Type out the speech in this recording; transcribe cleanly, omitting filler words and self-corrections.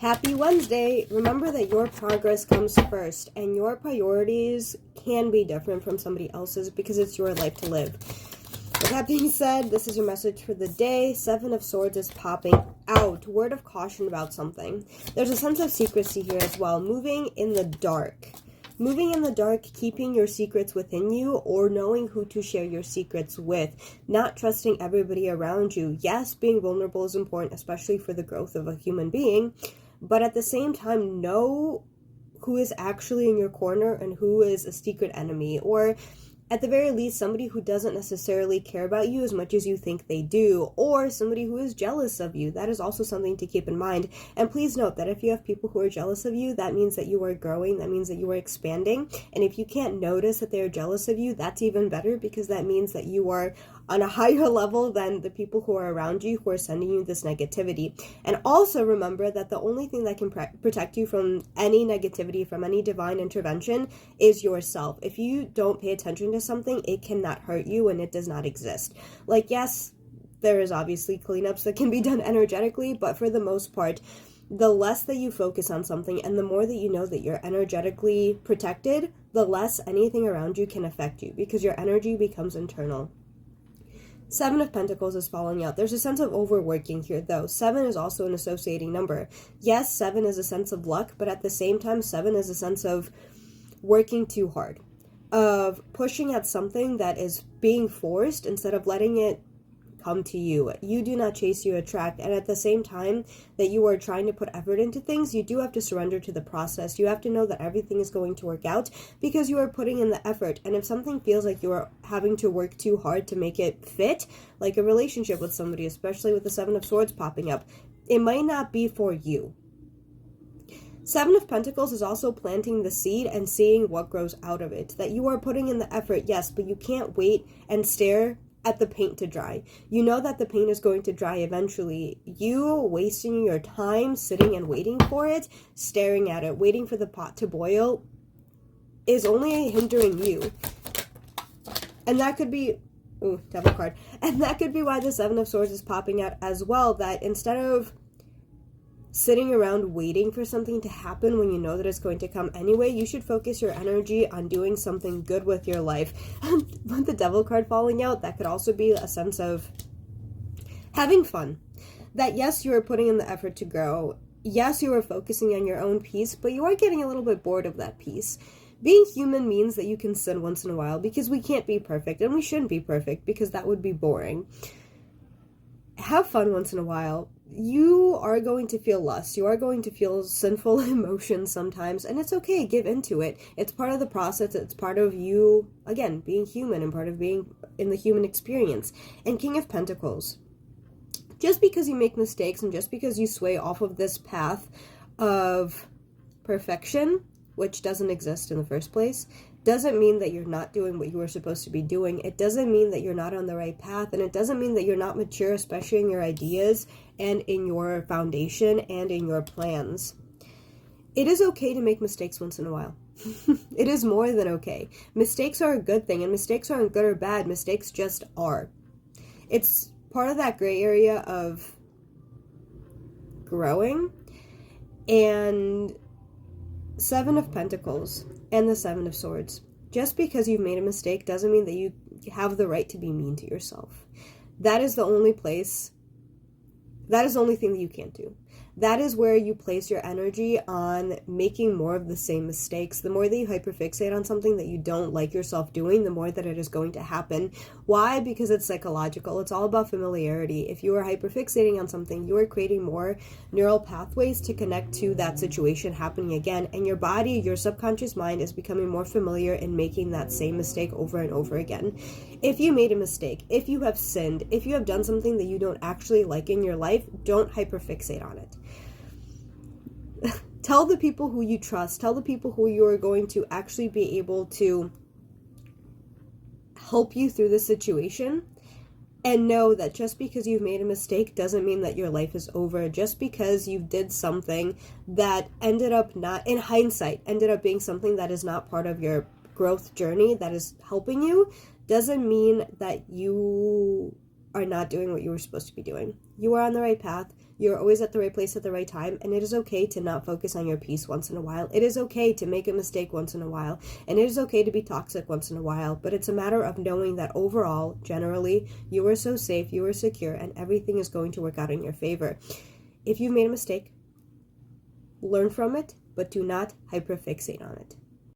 Happy Wednesday! Remember that your progress comes first, and your priorities can be different from somebody else's because it's your life to live. With that being said, this is your message for the day. Seven of Swords is popping out. Word of caution about something. There's a sense of secrecy here as well. Moving in the dark. Moving in the dark, keeping your secrets within you, or knowing who to share your secrets with. Not trusting everybody around you. Yes, being vulnerable is important, especially for the growth of a human being. But at the same time, know who is actually in your corner and who is a secret enemy. Or at the very least, somebody who doesn't necessarily care about you as much as you think they do, or somebody who is jealous of you. That is also something to keep in mind. And please note that if you have people who are jealous of you, that means that you are growing, that means that you are expanding. And if you can't notice that they are jealous of you, that's even better, because that means that you are on a higher level than the people who are around you who are sending you this negativity. And also remember that the only thing that can protect you from any negativity, from any divine intervention, is yourself. If you don't pay attention to something, it cannot hurt you and it does not exist. Like, yes, there is obviously cleanups that can be done energetically, but for the most part, the less that you focus on something and the more that you know that you're energetically protected, the less anything around you can affect you, because your energy becomes internal. Seven of Pentacles is falling out. There's a sense of overworking here, though. Seven is also an associating number. Yes, seven is a sense of luck, but at the same time, seven is a sense of working too hard, of pushing at something that is being forced instead of letting it come to you. You do not chase, you attract. And at the same time that you are trying to put effort into things, you do have to surrender to the process. You have to know that everything is going to work out because you are putting in the effort. And if something feels like you are having to work too hard to make it fit, like a relationship with somebody, especially with the Seven of Swords popping up, it might not be for you. Seven of Pentacles is also planting the seed and seeing what grows out of it. That you are putting in the effort, yes, but you can't wait and stare at the paint to dry. You know that the paint is going to dry eventually. You wasting your time sitting and waiting for it, staring at it, waiting for the pot to boil, is only hindering you. And that could be, ooh, Devil card. And that could be why the Seven of Swords is popping out as well, that instead of sitting around waiting for something to happen when you know that it's going to come anyway, you should focus your energy on doing something good with your life. With the Devil card falling out, that could also be a sense of having fun. That yes, you are putting in the effort to grow. Yes, you are focusing on your own peace, but you are getting a little bit bored of that peace. Being human means that you can sin once in a while, because we can't be perfect, and we shouldn't be perfect, because that would be boring. Have fun once in a while. You are going to feel lust. You are going to feel sinful emotions sometimes, and it's okay. Give into it. It's part of the process. It's part of you, again, being human and part of being in the human experience. And King of Pentacles. Just because you make mistakes and just because you sway off of this path of perfection, which doesn't exist in the first place, doesn't mean that you're not doing what you were supposed to be doing. It doesn't mean that you're not on the right path, and it doesn't mean that you're not mature, especially in your ideas and in your foundation and in your plans. It is okay to make mistakes once in a while. It is more than okay. Mistakes are a good thing, and mistakes aren't good or bad. Mistakes just are. It's part of that gray area of growing. And Seven of Pentacles and the Seven of Swords. Just because you've made a mistake doesn't mean that you have the right to be mean to yourself. That is the only place, that is the only thing that you can't do. That is where you place your energy on making more of the same mistakes. The more that you hyperfixate on something that you don't like yourself doing, the more that it is going to happen. Why? Because it's psychological. It's all about familiarity. If you are hyperfixating on something, you are creating more neural pathways to connect to that situation happening again. And your body, your subconscious mind, is becoming more familiar in making that same mistake over and over again. If you made a mistake, if you have sinned, if you have done something that you don't actually like in your life, don't hyperfixate on it. Tell the people who you trust, tell the people who you are going to actually be able to help you through the situation, and know that just because you've made a mistake doesn't mean that your life is over. Just because you did something that ended up not, in hindsight, ended up being something that is not part of your growth journey, that is helping you, doesn't mean that you are not doing what you were supposed to be doing. You are on the right path. You're always at the right place at the right time, and it is okay to not focus on your peace once in a while. It is okay to make a mistake once in a while, and it is okay to be toxic once in a while, but it's a matter of knowing that overall, generally, you are so safe, you are secure, and everything is going to work out in your favor. If you've made a mistake, learn from it, but do not hyperfixate on it.